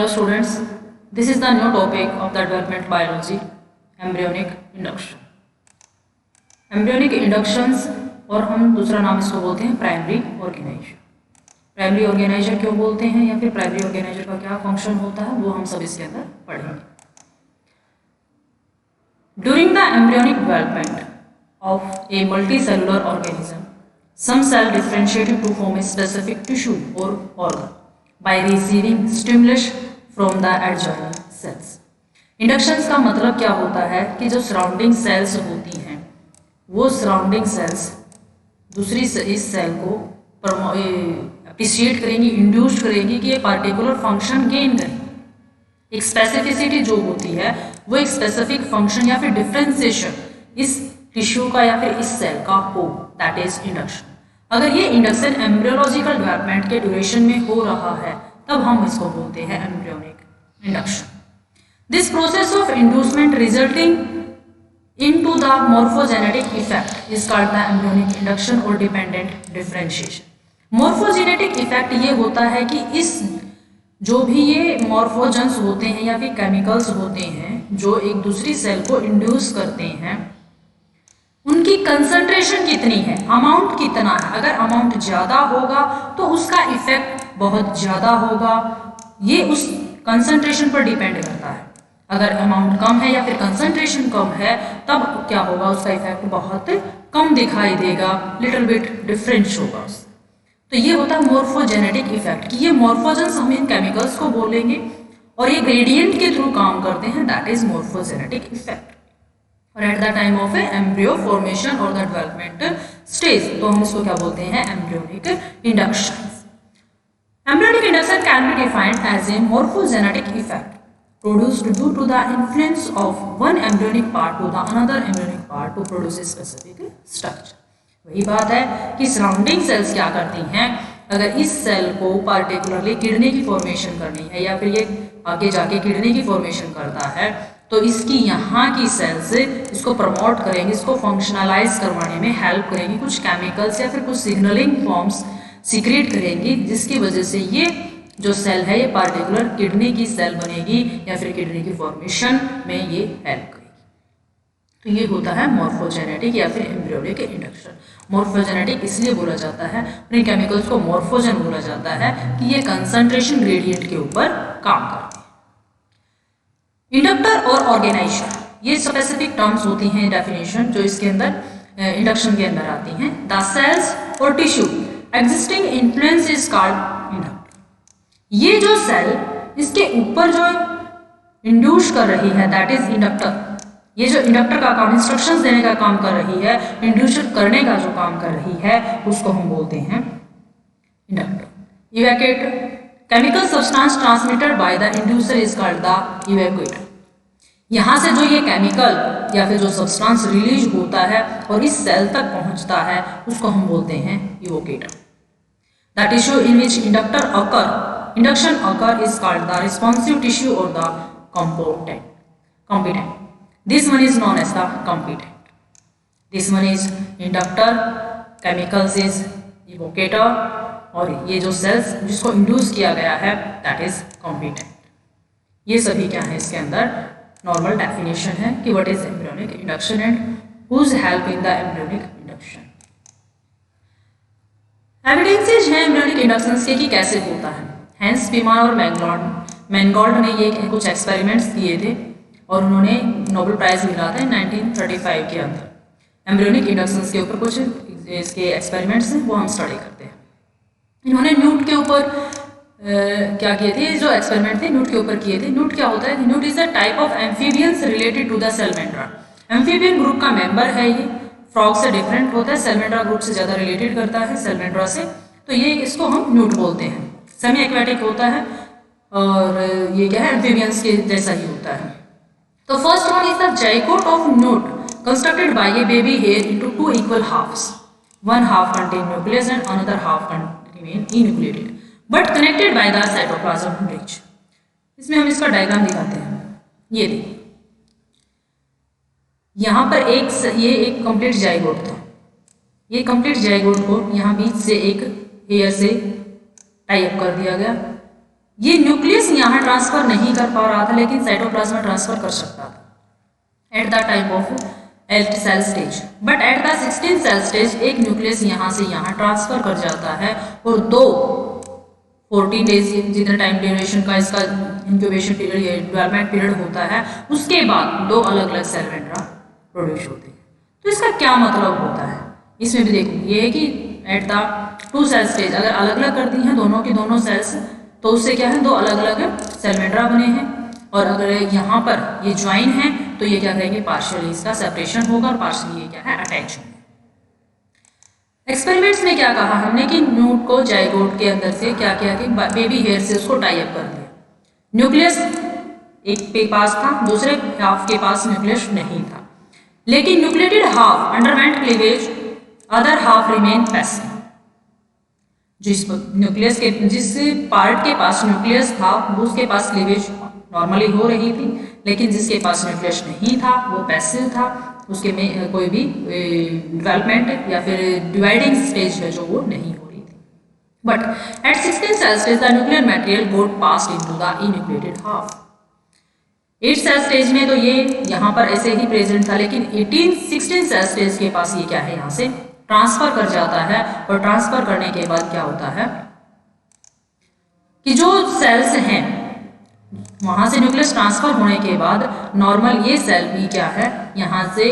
Hello students, this is the new topic of the development biology, embryonic induction. Embryonic inductions और हम दूसरा नाम इसको बोलते हैं प्राइमरी ऑर्गेनाइजर. प्राइमरी ऑर्गेनाइजर क्यों बोलते हैं या फिर प्राइमरी ऑर्गेनाइजर का क्या फंक्शन होता है वो हम सब इसके अंदर पढ़ेंगे. During the embryonic development of a multicellular organism, some cell differentiated to form a specific tissue or organ by receiving stimulus from the adjoining cells. Inductions का मतलब क्या होता है कि जो सराउंडिंग सेल्स होती हैं वो सराउंडिंग सेल्स दूसरी इस सेल को अप्रिशिएट करेंगी, इंड्यूस करेंगी कि ये पार्टिकुलर फंक्शन गेन करें. एक स्पेसिफिसिटी जो होती है वो एक स्पेसिफिक फंक्शन या फिर डिफरेंशिएशन इस टिश्यू का या फिर इस सेल का हो, दैट इज इंडक्शन. अगर ये इंडक्शन एम्ब्रियोलॉजिकल डेवलपमेंट के ड्यूरेशन में हो रहा है तब हम इसको बोलते हैं embryonic induction. This process of inducement resulting into the morphogenetic effect is called the embryonic induction और डिपेंडेंट डिफरेंशिएशन. मॉर्फोजेनेटिक इफेक्ट ये होता है कि इस जो भी ये मॉर्फोजन्स होते हैं या फिर केमिकल्स होते हैं जो एक दूसरी सेल को इंड्यूस करते हैं उनकी कंसंट्रेशन कितनी है, अमाउंट कितना है. अगर अमाउंट ज़्यादा होगा तो उसका इफेक्ट बहुत ज़्यादा होगा. ये उस कंसंट्रेशन पर डिपेंड करता है. अगर अमाउंट कम है या फिर कंसंट्रेशन कम है तब क्या होगा, उसका इफेक्ट बहुत कम दिखाई देगा, लिटिल बिट डिफरेंस होगा. तो ये होता है मॉर्फोजेनेटिक इफेक्ट कि ये मॉर्फोजेंस हम इन केमिकल्स को बोलेंगे और ये ग्रेडियंट के थ्रू काम करते हैं, दैट इज मॉर्फोजेनेटिक इफेक्ट. और at the time of embryo formation और द डेवलपमेंट स्टेज तो हम इसको क्या बोलते हैं, embryonic induction. Embryonic induction can be defined as a morphogenetic effect produced due to the influence of one embryonic part to the another embryonic part to produce a specific structure. वही बात है कि सराउंडिंग सेल्स क्या करती हैं, अगर इस cell को पार्टिकुलरली किडनी की फॉर्मेशन करनी है या फिर ये आगे जाके किडनी की फॉर्मेशन करता है तो इसकी यहाँ की सेल्स इसको प्रमोट करेंगी, इसको फंक्शनलाइज करवाने में हेल्प करेंगी, कुछ केमिकल्स या फिर कुछ सिग्नलिंग फॉर्म्स सीक्रेट करेंगी जिसकी वजह से ये जो सेल है ये पार्टिकुलर किडनी की सेल बनेगी या फिर किडनी की फॉर्मेशन में ये हेल्प करेगी. तो ये होता है मॉर्फोजेनेटिक या फिर एम्ब्रियोनिक इंडक्शन. मॉर्फोजेनेटिक इसलिए बोला जाता है और इन केमिकल्स को मॉर्फोजन बोला जाता है कि ये कंसंट्रेशन ग्रेडियंट के ऊपर काम करते हैं. इंडक्टर और ऑर्गेनाइजर ये स्पेसिफिक टर्म्स होती हैं, डेफिनेशन जो इसके अंदर इंडक्शन के अंदर आती हैं. द सेल्स और tissue existing influence is called inductor. ये जो सेल इसके ऊपर जो इंड्यूस कर रही है दैट इज इंडक्टर. ये जो इंडक्टर का काम इंस्ट्रक्शंस देने का काम कर रही है, इंड्यूस करने का जो काम कर रही है उसको हम बोलते हैं inductor. Evocator chemical substance transmitted by the inducer is called the evocator. यहाँ से जो ये केमिकल या फिर जो सब्सटेंस रिलीज होता है और इस सेल तक पहुँचता है उसको हम बोलते हैं evocator. The tissue in which induction occur is called the responsive tissue or the competent. This one is known as the competent. This one is inductor, chemicals is evocator और ये जो cells जिसको induce किया गया है that is competent. ये सभी क्या है इसके अंदर normal definition है कि what is embryonic induction and whose help in the embryonic induction. Evidences हैं embryonic inductions के कि कैसे होता है. हैंस पीमान और मैनगॉल्ड ने ये कुछ एक्सपेरिमेंट्स किए थे और उन्होंने नोबेल प्राइज मिला था 1935 के अंदर एम्ब्रियोनिक इंडक्शंस के ऊपर. कुछ इसके एक्सपेरिमेंट्स हैं वो हम स्टडी करते हैं. इन्होंने न्यूट के ऊपर क्या किए थे, जो एक्सपेरिमेंट थे न्यूट के ऊपर किए थे. न्यूट क्या होता है, newt is a type of amphibians related to the salamander. Amphibian group का मेंबर है ये, फ्रॉग से डिफरेंट होता है, सेलमेंड्रा ग्रुप से ज़्यादा रिलेटेड करता है सेलमेंड्रा से. तो ये इसको हम न्यूट बोलते हैं. सेमी एक्वेटिक होता है और ये क्या है एम्फीबियंस के जैसा ही होता है. तो first one is the zygote of newt constructed by a baby hair into two equal halves. One half contain nucleus and another half remain enucleated but connected by the cytoplasm rich. इसमें हम इसका diagram दिखाते हैं. ये देखिए यहाँ पर ये एक कंप्लीट जाइगोट था. ये कंप्लीट जाइगोट को यहाँ बीच से एक हेयर से टाई अप कर दिया गया. ये न्यूक्लियस यहाँ यहाँ ट्रांसफर नहीं कर पा रहा था, लेकिन साइटोप्लाज्म में ट्रांसफर कर सकता था at the time of 8 cell stage. But at the 16 cell stage एक न्यूक्लियस यहाँ से यहाँ ट्रांसफर कर जाता है और 14 डेज जितना टाइम ड्यूरेशन का इसका इंक्यूबेशन पीरियड, डेवलपमेंट पीरियड होता है, उसके बाद 2 अलग अलग सेल मेम्ब्रेन प्रोड्यूस होते हैं। तो इसका क्या मतलब होता है, इसमें भी देखो ये है कि एट द 2 सेल स्टेज अगर अलग अलग कर दी हैं दोनों की दोनों सेल्स, तो उससे क्या है 2 अलग अलग सेल मेम्ब्रेन बने हैं। और अगर यहाँ पर ये ज्वाइन है तो ये क्या करेंगे, पार्शियली इसका सेपरेशन होगा और पार्शियली ये क्या है, अटैच होंगे। एक्सपेरिमेंट्स में क्या कहा हमने कि न्यूट को जाइगोट के अंदर से क्या किया कि बेबी हेयर से उसको टाई अप कर दिया। न्यूक्लियस एक के पास था, दूसरे हाफ के पास न्यूक्लियस नहीं था, लेकिन nucleated half underwent cleavage, other half remain passive. जिस न्यूक्लियस के जिस पार्ट के पास न्यूक्लियस था उसके पास क्लीवेज नॉर्मली हो रही थी, लेकिन जिसके पास न्यूक्लियस नहीं था वो पैसिव था, उसके में कोई भी डेवलपमेंट या फिर डिवाइडिंग स्टेज है जो वो नहीं हो रही थी। But at 16 cell stage the nuclear material got passed into the enucleated half. 8 cell stage में तो ये यहाँ पर ऐसे ही प्रेजेंट था, लेकिन 16 सेल स्टेज के पास ये क्या है, यहाँ से ट्रांसफर कर जाता है। और ट्रांसफर करने के बाद क्या होता है कि जो सेल्स हैं वहां से न्यूक्लियस ट्रांसफर होने के बाद नॉर्मल ये सेल भी क्या है, यहाँ से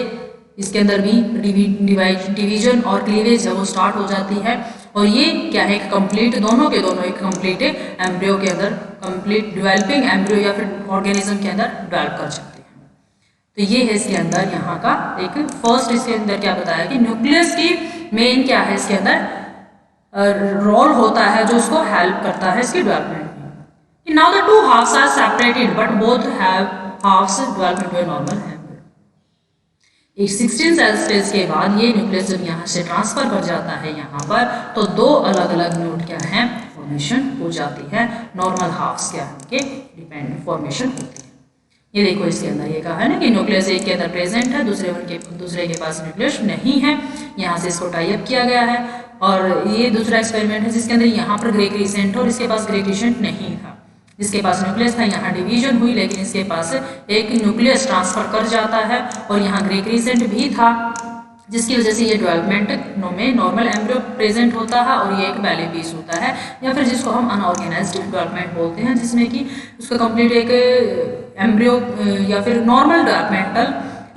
इसके अंदर भी डिवीजन और क्लीवेज है वो स्टार्ट हो जाती है। और ये क्या है, कंप्लीट दोनों के दोनों एक कंप्लीट एम्ब्रियो के अंदर, कंप्लीट डेवलपिंग एम्ब्रियो या फिर ऑर्गेनिज्म के अंदर डेवलप कर सकते हैं। तो ये है इसके अंदर यहाँ का एक फर्स्ट, इसके अंदर क्या बताया कि न्यूक्लियस की मेन क्या है इसके अंदर रोल होता है जो उसको हेल्प करता है इसके डेवलपमेंट में। Now the two halves are separated, but both have halves develop into a normal embryo. एक 16 सेल स्टेज के बाद ये न्यूक्लियस जब यहाँ से ट्रांसफर कर जाता है यहाँ पर, तो 2 अलग अलग न्यूट क्या है, फॉर्मेशन हो जाती है। नॉर्मल हाफ्स क्या है, उनके डिपेंडेंट फॉर्मेशन होती है। ये देखो इसके अंदर ये कहा है ना कि न्यूक्लियस एक के अंदर प्रेजेंट है, दूसरे के पास न्यूक्लियस नहीं है, यहाँ से इसको टाई अप किया गया है। और ये दूसरा एक्सपेरिमेंट है जिसके अंदर यहाँ पर ग्रे क्रीसेंट और इसके पास ग्रे क्रीसेंट नहीं था। इसके पास न्यूक्लियस था, यहाँ डिवीजन हुई, लेकिन इसके पास एक न्यूक्लियस ट्रांसफर कर जाता है और यहाँ ग्रे क्रीसेंट भी था, जिसकी वजह से ये डेवलपमेंट में नॉर्मल एम्ब्रियो प्रेजेंट होता है और ये एक बैले पीस होता है, या फिर जिसको हम अनऑर्गेनाइज्ड डेवलपमेंट बोलते हैं, जिसमें कि उसका कंप्लीट एक एम्ब्रियो या फिर नॉर्मल डेवलपमेंटल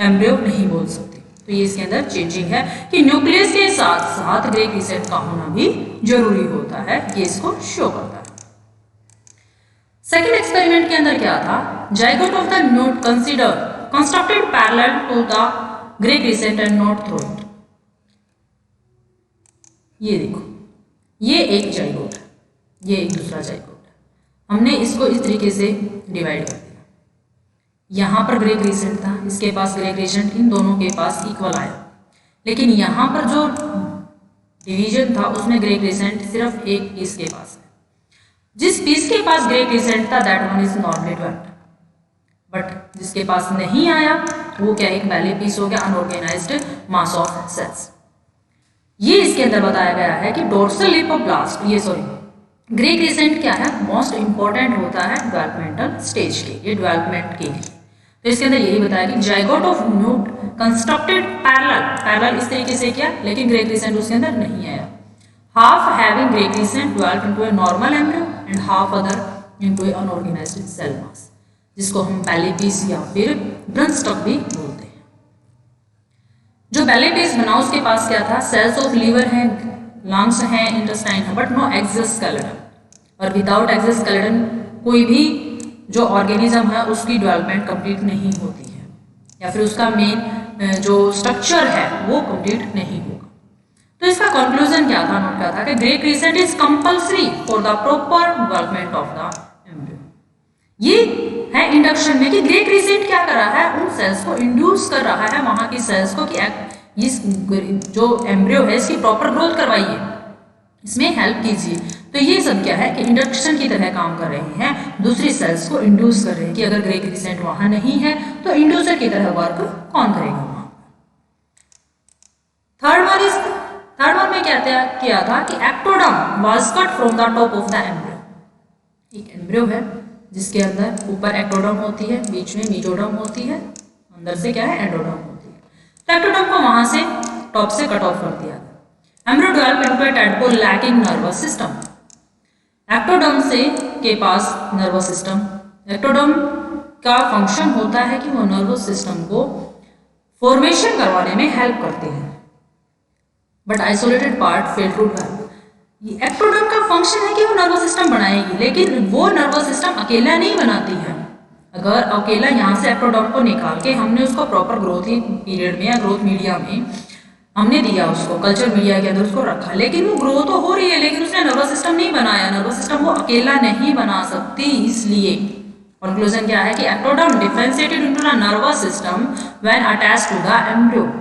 एम्ब्रियो नहीं बोल सकते। तो ये इसके अंदर चेंजिंग है कि न्यूक्लियस के साथ साथ ग्रे क्रीसेंट का होना भी जरूरी होता है, ये इसको शो करता है। सेकेंड एक्सपेरिमेंट के अंदर क्या था, zygote of the newt constructed parallel to the grey crescent and not through it. ये देखो ये एक जाइगोट है, ये एक दूसरा जाइगोट है। हमने इसको इस तरीके से डिवाइड कर दिया। यहाँ पर ग्रे क्रीसेंट था, इसके पास ग्रे क्रीसेंट, इन दोनों के पास इक्वल आया, लेकिन यहाँ पर जो डिवीजन था उसमें ग्रे क्रीसेंट सिर्फ एक पीस के पास है। जिस पीस के पास ग्रे क्रीसेंट था that one is normally developed, but जिसके पास नहीं आया वो क्या एक बैले पीस हो गया, अनऑर्गेनाइज्ड मास ऑफ सेल्स। ये इसके अंदर बताया गया है कि डोर्सल लिप ऑफ ब्लास्ट, ये सॉरी ग्रे क्रीसेंट क्या है, मोस्ट इंपॉर्टेंट होता है डेवलपमेंटल स्टेज के लिए, डेवलपमेंट के लिए। तो इसके अंदर यही बताया कि zygote of newt constructed parallel इस तरीके से किया, लेकिन ग्रे क्रीसेंट उसके अंदर नहीं आया। Half having grey crescent developed into a normal embryo and half other into a unorganized cell mass, जिसको हम बैले पीस या फिर ब्रनस्टॉक भी बोलते हैं। जो बैले पीस बना उसके पास क्या था, सेल्स ऑफ लीवर है, लंग्स हैं, इंटेस्टाइन है, बट नो एक्सोस्केलेटन। और विदाउट एक्सोस्केलेटन कोई भी जो ऑर्गेनिज्म है उसकी डेवलपमेंट कंप्लीट नहीं होती है, या फिर उसका मेन जो स्ट्रक्चर है वो कंप्लीट नहीं होगा। तो इसका कंक्लूजन क्या था, नोट क्या था कि grey crescent is compulsory for the proper development of the embryo. ये है इंडक्शन में कि ग्रे क्रीसेंट क्या कर रहा है, उन सेल्स को इंड्यूस कर रहा है, वहां की सेल्स को कि इस जो एम्ब्रियो है इसकी प्रॉपर ग्रोथ करवाइए, इसमें हेल्प कीजिए। तो ये सब क्या है कि इंडक्शन की तरह काम कर रहे हैं, दूसरी सेल्स को इंड्यूस कर रहे हैं कि अगर ग्रे क्रीसेंट वहां नहीं है तो इंड्यूसर की तरह वर्क कौन करेगा वहां। थर्ड वन में क्या किया था कि ectoderm was cut from the top of the embryo. एक एम्ब्रियो है जिसके अंदर ऊपर एक्टोडर्म होती है, बीच में मेसोडर्म होती है, अंदर से क्या है एंडोडर्म होती है। तो एक्टोडर्म को वहां से टॉप से कट ऑफ कर दिया गया। Embryo develop into a tadpole lacking nervous system. Ectoderm से के पास नर्वस सिस्टम, एक्टोडर्म का फंक्शन होता है कि वो नर्वस सिस्टम को फॉर्मेशन करवाने में हेल्प करते हैं, but isolated part fail to develop. Ectoderm का फंक्शन है कि वो नर्वस सिस्टम बनाएगी, लेकिन वो नर्वस सिस्टम अकेला नहीं बनाती है। अगर अकेला यहाँ से एक्टोडर्म को निकाल के हमने उसको प्रॉपर ग्रोथ पीरियड में या ग्रोथ मीडिया में हमने दिया, उसको कल्चर मीडिया के अंदर उसको रखा, लेकिन वो ग्रो तो हो रही है, लेकिन उसने नर्वस सिस्टम नहीं बनाया। नर्वस सिस्टम वो अकेला नहीं बना सकती। इसलिए कंक्लूजन क्या है कि ectoderm differentiated into the nervous system when attached to the embryo.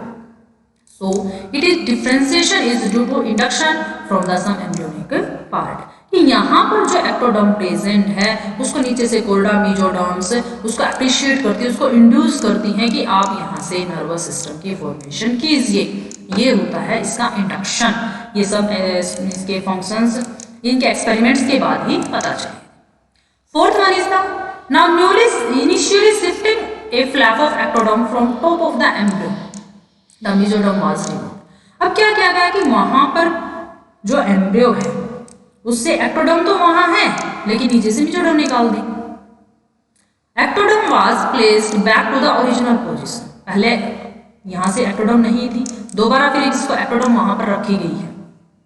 So it is differentiation is due to induction from the some embryonic part। कि यहाँ पर जो एक्टोडर्म प्रेजेंट है उसको नीचे से कोल्डा मेसोडर्म्स उसको अप्रिशिएट करती है, उसको इंड्यूस करती हैं कि आप यहाँ से नर्वस सिस्टम की फॉर्मेशन कीजिए। ये होता है इसका इंडक्शन। ये सब इसके फंक्शंस इनके एक्सपेरिमेंट्स के बाद ही पता चले। Fourth one is the now neurulas initially shifting a flap of ectoderm from top of the embryo the mesoderm was removed. अब क्या किया गया कि वहां पर जो एम्ब्रियो है उससे एक्टोडर्म तो वहां है, लेकिन नीचे से मेसोडर्म निकाल दी। Ectoderm was placed back to the original position. पहले यहाँ से एक्टोडर्म नहीं थी, दोबारा फिर इसको एक्टोडर्म वहां पर रखी गई है।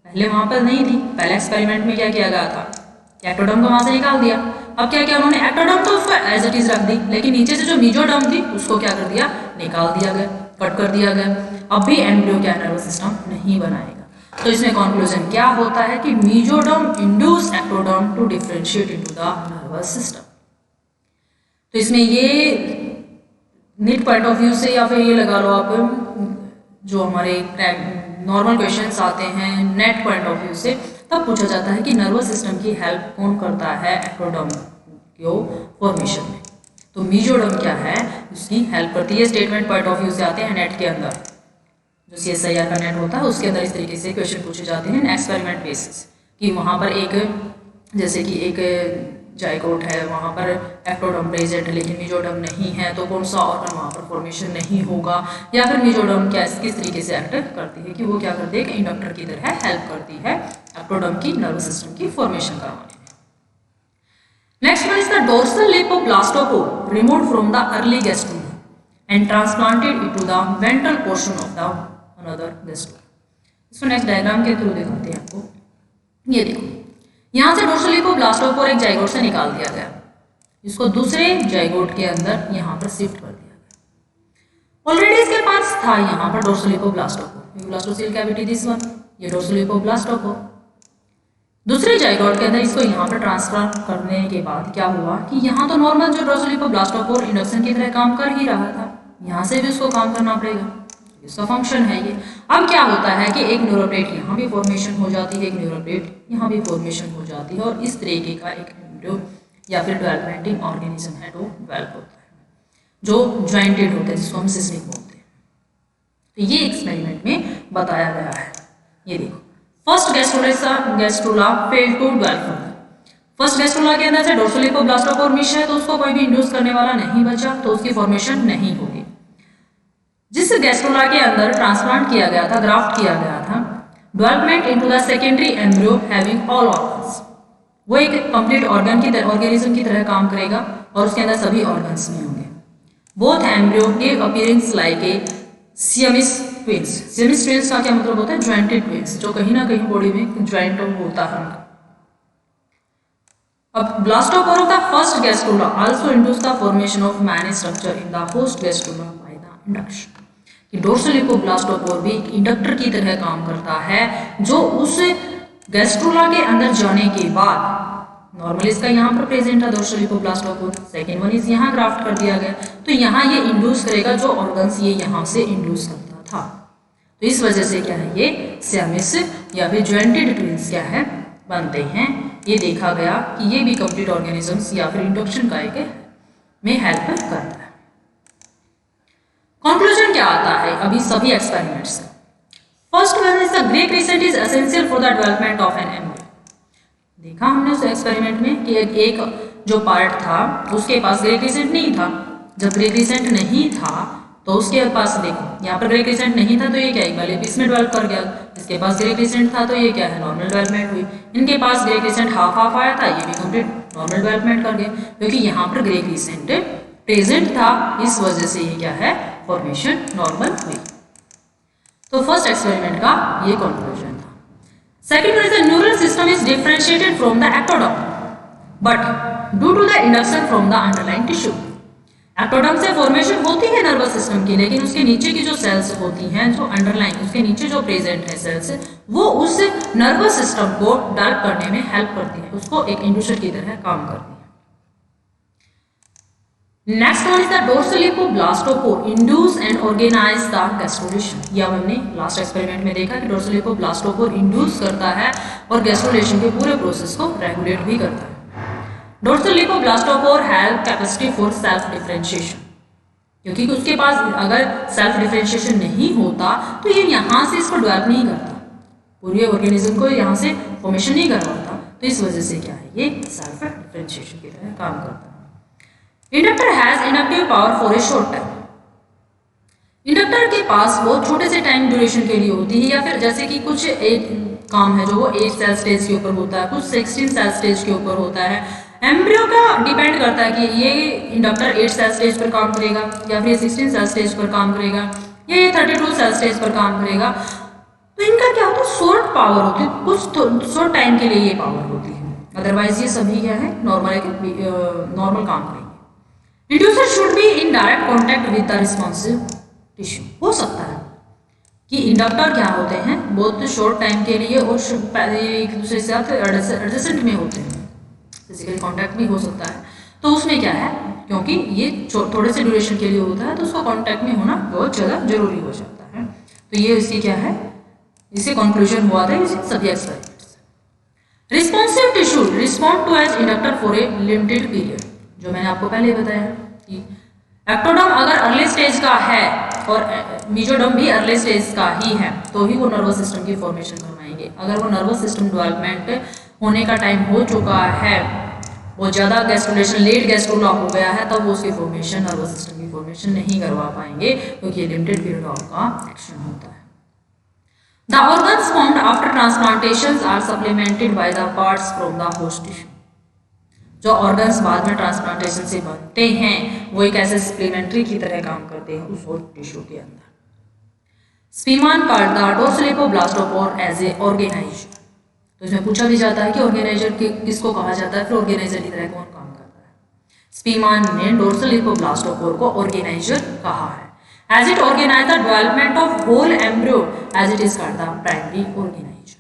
पहले वहां पर नहीं थी। पहले एक्सपेरिमेंट में क्या किया गया था कि एक्टोडर्म को वहां से निकाल दिया। अब क्या किया उन्होंने, एक्टोडर्म तो उसको एज इट इज रख दी, लेकिन नीचे से जो मेसोडर्म थी उसको क्या कर दिया, निकाल दिया गया, कट कर दिया गया। अब भी एम्ब्रियो क्या नर्वस सिस्टम नहीं बनाएगा। तो इसमें कंक्लूजन क्या होता है कि mesoderm induce ectoderm to differentiate into the nervous system. तो इसमें ये नीट पॉइंट ऑफ व्यू से या फिर ये लगा लो आप जो हमारे नॉर्मल क्वेश्चंस आते हैं नेट पॉइंट ऑफ व्यू से, तब पूछा जाता है कि नर्वस सिस्टम की हेल्प कौन करता है एक्टोडर्म को फॉर्मेशन में। तो मेसोडर्म क्या है उसकी हेल्प करती है। स्टेटमेंट पॉइंट ऑफ व्यू से आते हैं नेट के अंदर, जो CSIR का नेट होता है उसके अंदर इस तरीके से क्वेश्चन पूछे जाते हैं एक्सपेरिमेंट बेसिस कि वहाँ पर एक जैसे कि एक जाइगोट है, वहाँ पर एक्टोडर्म प्रेजेंट है लेकिन मेसोडर्म नहीं है, तो कौन सा ऑर्गन वहाँ पर फॉर्मेशन नहीं होगा, या फिर मेसोडर्म क्या किस तरीके से एक्ट करती है कि वो क्या करती है कि इंडक्टर की तरह हेल्प करती है एक्टोडर्म की नर्वस सिस्टम की फॉर्मेशन करवाने में। Next one is the dorsal lip of blastopore removed from the early gastrula and transplanted into the ventral portion of the another gastrula। इसको नेक्स्ट डायग्राम के थ्रू दिखाते हैं आपको। ये देखो यहाँ से डोर्सल लिप ऑफ ब्लास्टोपोर एक जाइगोट से निकाल दिया गया, इसको दूसरे जाइगोट के अंदर यहाँ पर शिफ्ट कर दिया गया। ऑलरेडी इसके पास था यहाँ पर dorsal lip of blastopore, blastocoel cavity this one, ये डोर्सल लिप ऑफ ब्लास्टोपोर। दूसरे जाइगोट के अंदर इसको यहाँ पर ट्रांसफर करने के बाद क्या हुआ कि यहाँ तो नॉर्मल जो dorsal lip of blastopore induction की तरह काम कर ही रहा था, यहाँ से भी उसको काम करना पड़ेगा, इसका फंक्शन है ये। अब क्या होता है कि एक न्यूरोप्लेट यहाँ भी फॉर्मेशन हो जाती है, एक न्यूरोप्लेट यहाँ भी फॉर्मेशन हो जाती है, और इस तरीके का एक एम्ब्रियो या फिर डेवलपमेंटिंग ऑर्गेनिज्म है तो डेवलप होता है जो ज्वाइंटेड होता है, जिसको हम सिस्मिक बोलते हैं। तो ये एक्सपेरिमेंट में बताया गया है। ये देखो first gastrula fail to develop. First gastrula के अंदर से dorsal lip of blastopore miss है, तो उसको कोई भी इंड्यूस करने वाला नहीं बचा, तो उसकी फॉर्मेशन नहीं होगी। जिस गैस्ट्रुला के अंदर ट्रांसप्लांट किया गया था, ग्राफ्ट किया गया था, development into the secondary embryo having all organs, वो एक कंप्लीट ऑर्गन की तरह ऑर्गेनिज्म की तरह काम करेगा और उसके अंदर सभी ऑर्गन्स में होंगे। Both embryo give appearance like a Siamese twins. Siamese twins का क्या मतलब होता है, ज्वाइंटेड ट्विंस, जो कहीं ना कहीं बॉडी में ज्वाइंट होता है। अब blastopore of the first gastrula also induce the formation of many structure in the host gastrula by the induction. कि डोर्सल लिप ऑफ ब्लास्टोपोर भी इंडक्टर की तरह काम करता है, जो उस गैस्ट्रुला के अंदर जाने के बाद नॉर्मली इसका यहाँ पर प्रेजेंट था dorsal lip of blastopore, second one is यहाँ ग्राफ्ट कर दिया गया, तो यहाँ ये इंड्यूस करेगा जो ऑर्गन्स ये यहाँ से इंड्यूस करता था। तो इस वजह से क्या है, ये सियामिस या फिर ज्वाइंटेड ट्विंस क्या है बनते हैं। ये देखा गया कि ये भी कंप्लीट ऑर्गेनिजम्स या फिर इंडक्शन का एक में हेल्प करता है। कंक्लूजन क्या आता है अभी सभी एक्सपेरिमेंट्स का। First one is the grey crescent is essential for the development of an embryo. देखा हमने उस एक्सपेरिमेंट में कि एक जो पार्ट था उसके पास ग्रे क्रिसेंट नहीं था। जब ग्रे क्रिसेंट नहीं था तो उसके पास देखो यहाँ पर ग्रे क्रिसेंट नहीं था तो ये क्या इक्वली पीस में डेवलप कर गया। इसके पास ग्रे क्रिसेंट था तो ये क्या है नॉर्मल डेवलपमेंट हुई। इनके पास ग्रे क्रिसेंट हाफ हाफ आया था, ये भी कंप्लीट नॉर्मल डेवलपमेंट कर गए क्योंकि यहाँ पर ग्रे क्रिसेंट प्रेजेंट था, इस वजह से ये क्या है फॉर्मेशन नॉर्मल हुई। तो फर्स्ट एक्सपेरिमेंट का ये कंक्लूजन था। Second is the neural system is differentiated from the ectoderm but due to the induction from the underlying tissue. Ectoderm से फॉर्मेशन होती है नर्वस सिस्टम की, लेकिन उसके नीचे की जो सेल्स होती हैं, जो अंडरलाइन उसके नीचे जो प्रेजेंट है सेल्स, वो उस नर्वस सिस्टम को डेवलप करने में हेल्प करती है, उसको एक इंड्यूसर की तरह काम करती है। Next one is the dorsal lip of blastopore induce and organize the gastrulation. ये अब हमने लास्ट एक्सपेरिमेंट में देखा कि डोर्सोलिपोब्लास्टोपोर इंड्यूस करता है और गैस्ट्रुलेशन के पूरे प्रोसेस को रेगुलेट भी करता है। Dorsal lip of blastopore have capacity for self differentiation, क्योंकि उसके पास अगर सेल्फ डिफरेंशिएशन नहीं होता तो ये यहाँ से इसको डेवलप नहीं करता, पूरे ऑर्गेनिज्म को यहाँ से फॉर्मेशन नहीं करवाता, तो इस वजह से क्या है ये सेल्फ डिफरेंशिएशन की तरह काम करता है। Inductor has inductive power for a short time. Inductor के पास बहुत छोटे से टाइम ड्यूरेशन के लिए होती है, या फिर जैसे कि कुछ एक काम है जो वो 8 सेल स्टेज के ऊपर होता है, कुछ 16 सेल स्टेज के ऊपर होता है। एम्ब्रियो का डिपेंड करता है कि ये इंडक्टर 8 सेल स्टेज पर काम करेगा या फिर 16 सेल स्टेज पर काम करेगा या ये 32 सेल स्टेज पर काम करेगा। तो इनका क्या होता है शॉर्ट पावर होती है, कुछ शॉर्ट टाइम के लिए ये पावर होती है, अदरवाइज ये सभी क्या है नॉर्मल काम करेंगे। Inducer should be in direct contact with the responsive tissue. हो सकता है कि इंडक्टर क्या होते हैं बहुत शॉर्ट टाइम के लिए और एक दूसरे के साथ एडजेसेंट में होते हैं, फिजिकल कांटेक्ट भी हो सकता है। तो उसमें क्या है क्योंकि ये थोड़े से ड्यूरेशन के लिए होता है तो उसका कांटेक्ट में होना बहुत ज़्यादा जरूरी हो जाता है। तो ये इसकी क्या है इसे कंक्लूजन हुआ था इसी सभी experiments. Responsive tissue respond to as inductor for a limited period, जो मैंने आपको पहले बताया कि एक्टोडर्म अगर अर्ली स्टेज का है और मेसोडर्म भी अर्ली स्टेज का ही है तो ही वो नर्वस सिस्टम की फॉर्मेशन करवाएंगे। अगर वो नर्वस सिस्टम डेवलपमेंट होने का टाइम हो चुका है, वो ज़्यादा गैस्ट्रुलेशन लेट गैस्ट्रुला हो गया है, तब वो उसकी फॉर्मेशन नर्वस सिस्टम की फॉर्मेशन नहीं करवा पाएंगे क्योंकि ये लिमिटेड पीरियड ऑफ का एक्शन होता है। The organs formed after transplantations are supplemented by the parts from the host tissue. जो ऑर्गन्स बाद में ट्रांसप्लांटेशन से बनते हैं वो एक ऐसे सप्लीमेंट्री की तरह काम करते हैं उस होस्ट टिश्यू के अंदर। Spemann called the dorsal lip of blastopore as a organizer. तो इसमें पूछा भी जाता है कि ऑर्गेनाइजर किसको कहा जाता है, फिर ऑर्गेनाइजर की तरह कौन काम करता है। स्पीमान ने डोर्सोलिपोब्लास्टोपोर को ऑर्गेनाइजर कहा है। As it organize the development of whole embryo as it is called the primary organizer.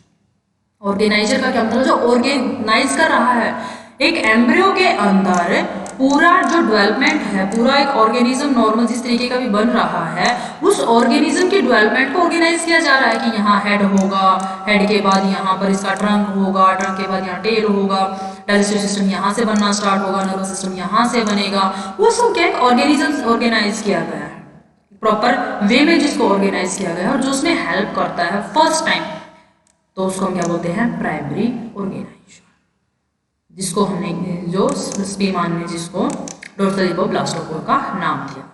Organizer का क्या मतलब जो ऑर्गेनाइज कर रहा है एक एम्ब्रियो के अंदर पूरा जो डेवलपमेंट है, पूरा एक ऑर्गेनिज्म नॉर्मल जिस तरीके का भी बन रहा है उस ऑर्गेनिज्म के डेवलपमेंट को ऑर्गेनाइज किया जा रहा है कि यहाँ हेड होगा, हेड के बाद यहाँ पर इसका ट्रंक होगा, ट्रंक के बाद यहाँ टेल होगा, डाइजेस्टिव सिस्टम यहाँ से बनना स्टार्ट होगा, नर्वस सिस्टम यहाँ से बनेगा। वो सब क्या ऑर्गेनिज्म ऑर्गेनाइज किया गया है प्रॉपर वे में, जिसको ऑर्गेनाइज किया गया है और जो उसमें हेल्प करता है फर्स्ट टाइम, तो उसको हम क्या बोलते हैं प्राइमरी ऑर्गेनाइजेशन, जिसको हमने जो स्पीमान ने जिसको डोर्सोलिपोब्लास्टोपोर का नाम दिया।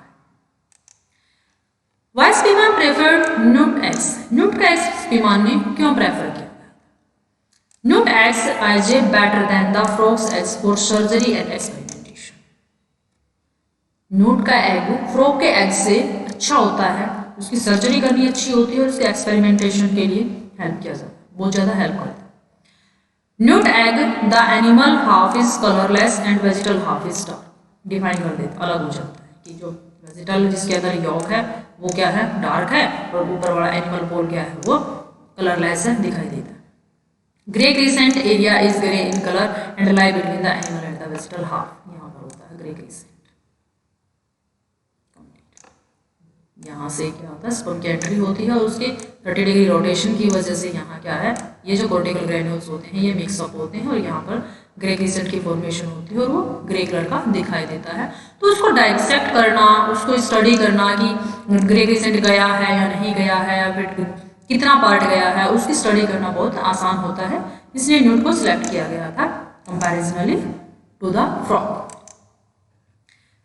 Why Spemann preferred newt eggs. Newt का एक्स स्पीमान ने क्यों प्रेफर किया? Newt eggs as a better than the frogs eggs for surgery and experimentation. Newt का एग फ्रॉग के एग से अच्छा होता है, उसकी सर्जरी करनी अच्छी होती है और उसके एक्सपेरिमेंटेशन के लिए हेल्प किया जाता है, बहुत ज़्यादा हेल्प करता है। Newt egg the animal half is colourless and vegetal half is dark. Define कर देते अलग हो जाता है कि जो वेजिटल जिसके अंदर यॉक है वो क्या है डार्क है और ऊपर वाला एनिमल पोल क्या है वो कलरलेस है दिखाई देता है। Grey crescent area is grey in colour and lie between the animal and the vegetal half. यहाँ पर होता है ग्रे क्रिसेंट। यहाँ से क्या होता है स्पर्म की एंट्री होती है और उसके 30 डिग्री रोटेशन की वजह से यहाँ क्या है ये जो कॉर्टिकल ग्रैन्यूल्स होते हैं ये मिक्सअप होते हैं और यहाँ पर ग्रे क्रिसेंट की फॉर्मेशन होती है और वो ग्रे कलर का दिखाई देता है। तो उसको डाइसेक्ट करना, उसको स्टडी करना कि ग्रे क्रिसेंट गया है या नहीं गया है या फिर कितना पार्ट गया है, उसकी स्टडी करना बहुत आसान होता है, इसलिए न्यूट को सिलेक्ट किया गया था comparatively to the frog.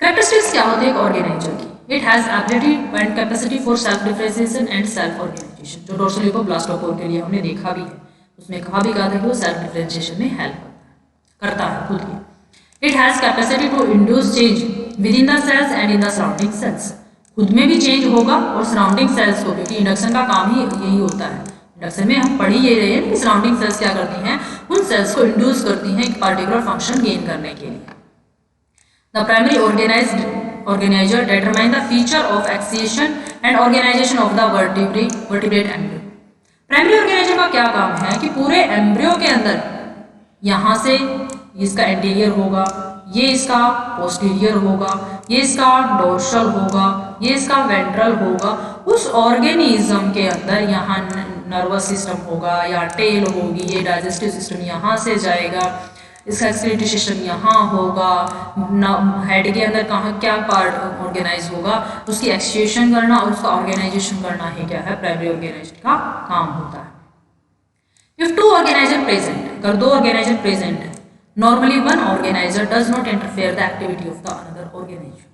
Characteristics क्या होती है एक ऑर्गेनाइजर की? It has ability and capacity for self differentiation and self organization. जो डोर्सोलिपोब्लास्टोपोर के लिए हमने देखा भी है, उसमें कहा भी गया था कि वो सेल्फ डिफरेंशिएशन में हेल्प करता है खुद की। It has capacity to induce change within the cells and in the surrounding cells. खुद में भी चेंज होगा और सराउंडिंग सेल्स को, क्योंकि इंडक्शन का काम ही यही होता है। इंडक्शन में हम पढ़ ही ये रहे हैं कि सराउंडिंग सेल्स क्या करती हैं, उन सेल्स को इंड्यूस करती हैं एक पर्टिकुलर फंक्शन गेन करने के लिए। The primary organizer determine the feature of axiation and organization of the vertebrate embryo. Primary organizer का क्या काम है कि पूरे एम्ब्रियो के अंदर यहाँ से इसका एंटीरियर होगा, ये इसका पोस्टीरियर होगा, ये इसका डोर्सल होगा, ये इसका वेंट्रल होगा। उस ऑर्गेनिज्म के अंदर यहाँ नर्वस सिस्टम होगा या टेल होगी, ये डाइजेस्टिव सिस्टम यहाँ से जाएगा, इसका एक्सक्रीटरी सिस्टम यहाँ होगा, हेड के अंदर कहाँ क्या पार्ट ऑर्गेनाइज होगा, उसकी एक्सक्यूशन करना और उसका ऑर्गेनाइजेशन करना ही क्या है प्राइमरी ऑर्गेनाइजर का काम होता है। इफ टू ऑर्गेनाइजर प्रेजेंट, अगर दो ऑर्गेनाइजर प्रेजेंट है, normally one organiser does not interfere the activity of the another organiser.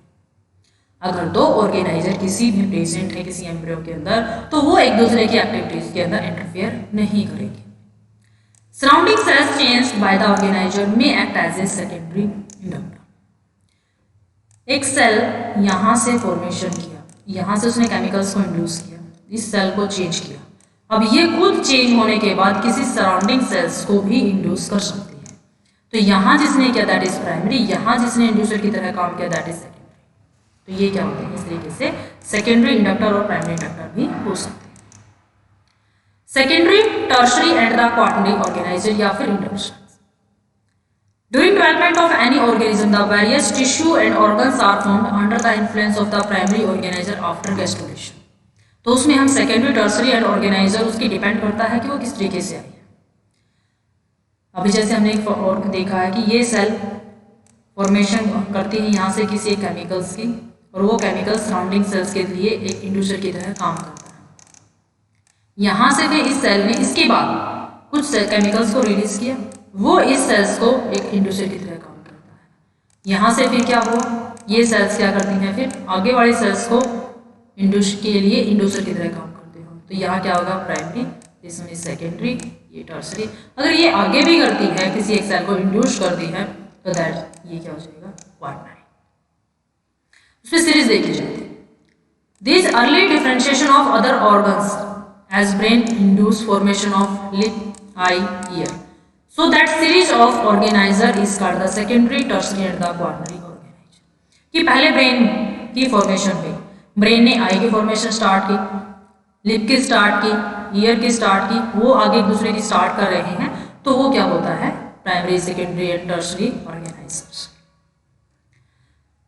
अगर दो ऑर्गेनाइजर किसी भी प्रेजेंट है किसी एम्ब्रियो के अंदर, तो वो एक दूसरे की एक्टिविटीज के अंदर इंटरफेयर नहीं करेंगे। Surrounding cells changed by the organizer may act as a secondary inductor. एक सेल यहाँ से फॉर्मेशन किया, यहाँ से उसने केमिकल्स को इंड्यूस किया, इस सेल को चेंज किया। अब ये खुद चेंज होने के बाद किसी सराउंडिंग सेल्स को भी इंड्यूस कर सकती है। तो यहाँ जिसने किया दैट इज प्राइमरी, यहाँ जिसने इंड्यूसर की तरह काम किया दैट इज सेकेंडरी। तो ये क्या होते हैं, इस तरीके से सेकेंडरी इंडक्टर और प्राइमरी इंडक्टर भी हो सकते हैं। Secondary, tertiary and the quaternary organizer या फिर induction. During development of any organism the various tissue and organs are formed under the influence of the primary organizer after gastrulation. तो उसमें हम सेकेंडरी, टर्शरी एंड ऑर्गेनाइजर उसकी depend करता है कि वो किस तरीके से आई है। अभी जैसे हमने एक और देखा है कि ये सेल फॉर्मेशन करती है यहाँ से किसी एक केमिकल्स की, और वो केमिकल सराउंडिंग सेल्स के लिए एक इंड्यूसर की तरह काम करता है। यहाँ से फिर इस सेल ने इसके बाद कुछ केमिकल्स को रिलीज किया, वो इस सेल्स को एक इंड्यूसर की तरह काम करता है। यहाँ से फिर क्या हुआ, ये सेल्स क्या करती हैं, फिर आगे वाले सेल्स को इंड्यूस के लिए इंड्यूसर की तरह काम करते हो। तो यहाँ क्या होगा प्राइमरी, इसमें सेकेंडरी, ये टर्सरी। अगर ये आगे भी करती है, किसी एक सेल को इंड्यूस करती है, तो दैट ये क्या हो जाएगा क्वाटरनरी। उसमें सीरीज देखी जाती है। This early differentiation of other organs as brain induce formation of lip, eye, ear. So that series of organizer is called the secondary, tertiary and the quaternary organizer. कि पहले ब्रेन की formation हुई, brain ने आई की formation start की, lip की start की, year की स्टार्ट की, वो आगे एक दूसरे की स्टार्ट कर रहे हैं, तो वो क्या होता है primary, secondary and tertiary organizers.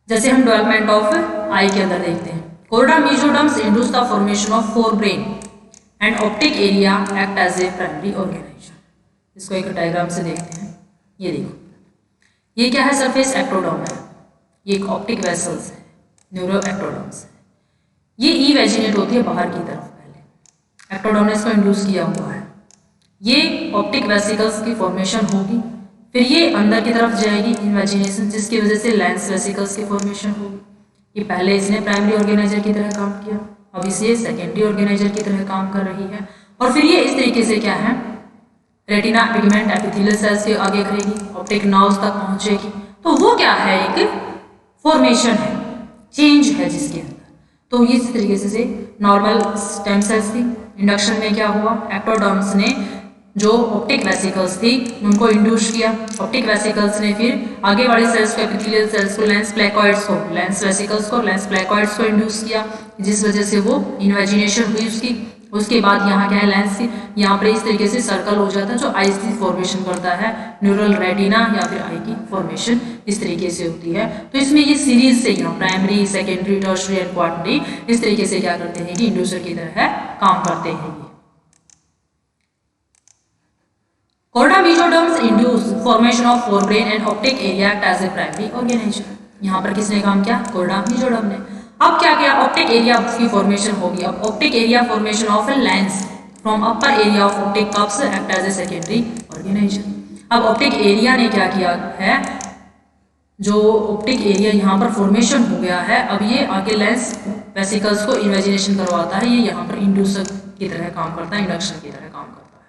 जैसे हम डेवलपमेंट ऑफ आई के अंदर देखते हैं, chorda mesoderms induce the formation of fore brain and optic area act as a primary organizer. इसको एक डायग्राम से देखते हैं। ये देखो, ये क्या है, सरफेस एक्टोडर्म है, ये एक ऑप्टिक वेसल्स है, न्यूरो एक्टोडर्म्स है। ये ई वेजिनेट होती है बाहर की तरफ, पहले एक्टोडर्म ने इसको इंड्यूस किया हुआ है। ये ऑप्टिक वेसिकल्स की फॉर्मेशन होगी, फिर ये अंदर की तरफ जाएगी इन्वेजिनेशन, जिसकी वजह से लेंस वेसिकल्स की फॉर्मेशन होगी। ये पहले इसने प्राइमरी ऑर्गेनाइजर की तरह काम किया, अब इसे सेकेंडरी ऑर्गेनाइजर की तरह काम कर रही है। और फिर ये इस तरीके से क्या है, रेटिना, पिगमेंट, एपिथेलियल सेल्स के आगे करेगी, ऑप्टिक नर्व्स तक पहुंचेगी। तो वो क्या है, एक फॉर्मेशन है, चेंज है जिसके अंदर। तो इस तरीके से नॉर्मल स्टेम सेल्स थी, इंडक्शन में क्या हुआ, एक्टोडर्म्स ने जो ऑप्टिक वेसिकल्स थी उनको इंड्यूस किया, ऑप्टिक वेसिकल्स ने फिर आगे वाले सेल्स को, एपिथेलियल सेल्स को, लेंस प्लेकॉइड्स को, लेंस वेसिकल्स को, लेंस प्लेकॉइड्स को इंड्यूस किया, जिस वजह से वो इन्वेजिनेशन हुई उसकी। उसके बाद यहाँ क्या है, लेंस की यहाँ पर इस तरीके से सर्कल हो जाता है जो आईज की फॉर्मेशन करता है, न्यूरल रेटिना या फिर आई की फॉर्मेशन इस तरीके से होती है। तो इसमें ये सीरीज से यहाँ primary, secondary, tertiary and quaternary इस तरीके से क्या करते हैं कि इंड्यूसर की तरह काम करते हैं। Chorda mesoderms induce formation of forebrain and optic area act as a primary organizer. यहाँ पर किसने काम किया, कोर्डा मेसोडर्म ने। अब क्या किया, ऑप्टिक एरिया की फॉर्मेशन होगी। अब optic area formation of a lens from upper area of optic cups act as a secondary organizer. अब ऑप्टिक एरिया ने क्या किया है, जो ऑप्टिक एरिया यहाँ पर फॉर्मेशन हो गया है, अब ये आगे लेंस वेसिकल्स को इमेजिनेशन करवाता है, ये यहाँ पर इंड्यूसर की तरह काम करता है, इंडक्शन की तरह काम करता है।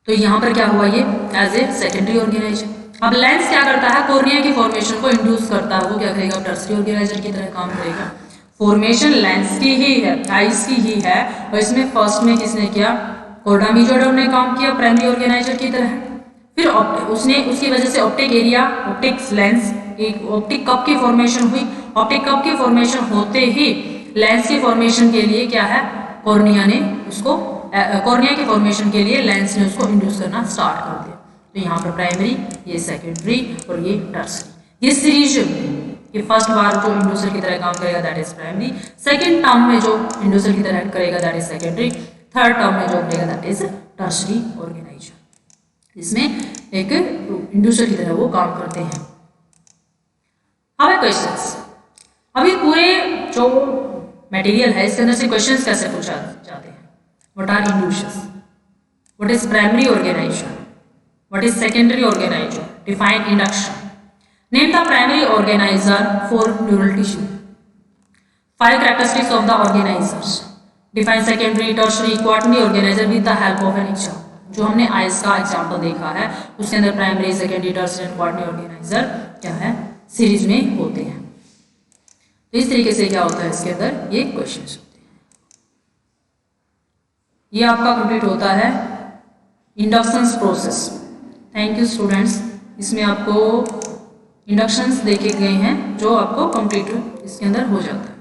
तो यहाँ पर क्या हुआ, ये एज ए सेकेंडरी ऑर्गेनाइजर। अब लेंस क्या करता है, कॉर्निया की फॉर्मेशन को इंड्यूस करता है, वो क्या करेगा, टर्सरी ऑर्गेनाइजर की तरह काम करेगा। फॉर्मेशन लेंस की ही है, आइस की ही है, और इसमें फर्स्ट में किसने किया, कॉर्डा मेजोर ने काम किया प्राइमरी ऑर्गेनाइजर की तरह। फिर उसने उसकी वजह से ऑप्टिक एरिया, ऑप्टिक लेंस, एक ऑप्टिक कप की फॉर्मेशन हुई। ऑप्टिक कप की फॉर्मेशन होते ही लेंस की फॉर्मेशन के लिए क्या है, कॉर्निया ने उसको, कॉर्निया की फॉर्मेशन के लिए लेंस ने उसको इंड्यूस करना स्टार्ट कर दिया। तो यहाँ पर प्राइमरी, ये सेकेंडरी और ये टर्सरी। ये सीरीज ये फर्स्ट बार जो इंड्यूसर की तरह काम करेगा that is primary, second term में जो इंड्यूसर की तरह करेगा that is secondary, third term में जो करेगा दैट इज टर्सरी ऑर्गेनाइजर। इसमें एक इंड्यूसर की तरह वो काम करते हैं। अब क्वेश्चंस, अभी पूरे जो मटेरियल है इसके अंदर से क्वेश्चंस कैसे पूछा जाते हैं। What are inducers, what is primary organizer, what is secondary organizer, define induction, name the primary organizer for neural tissue, 5 characteristics of the organizers, define secondary, tertiary, quaternary organizer with the help of an example। जो हमने ice का example देखा है उसके अंदर primary, secondary, tertiary and quaternary organiser क्या है, series में होते हैं। तो इस तरीके से क्या होता है, इसके अंदर ये क्वेश्चंस होते हैं। ये आपका कंप्लीट होता है inductions process. Thank you students. इसमें आपको इंडक्शंस देखे गए हैं जो आपको कंप्लीट इसके अंदर हो जाता है।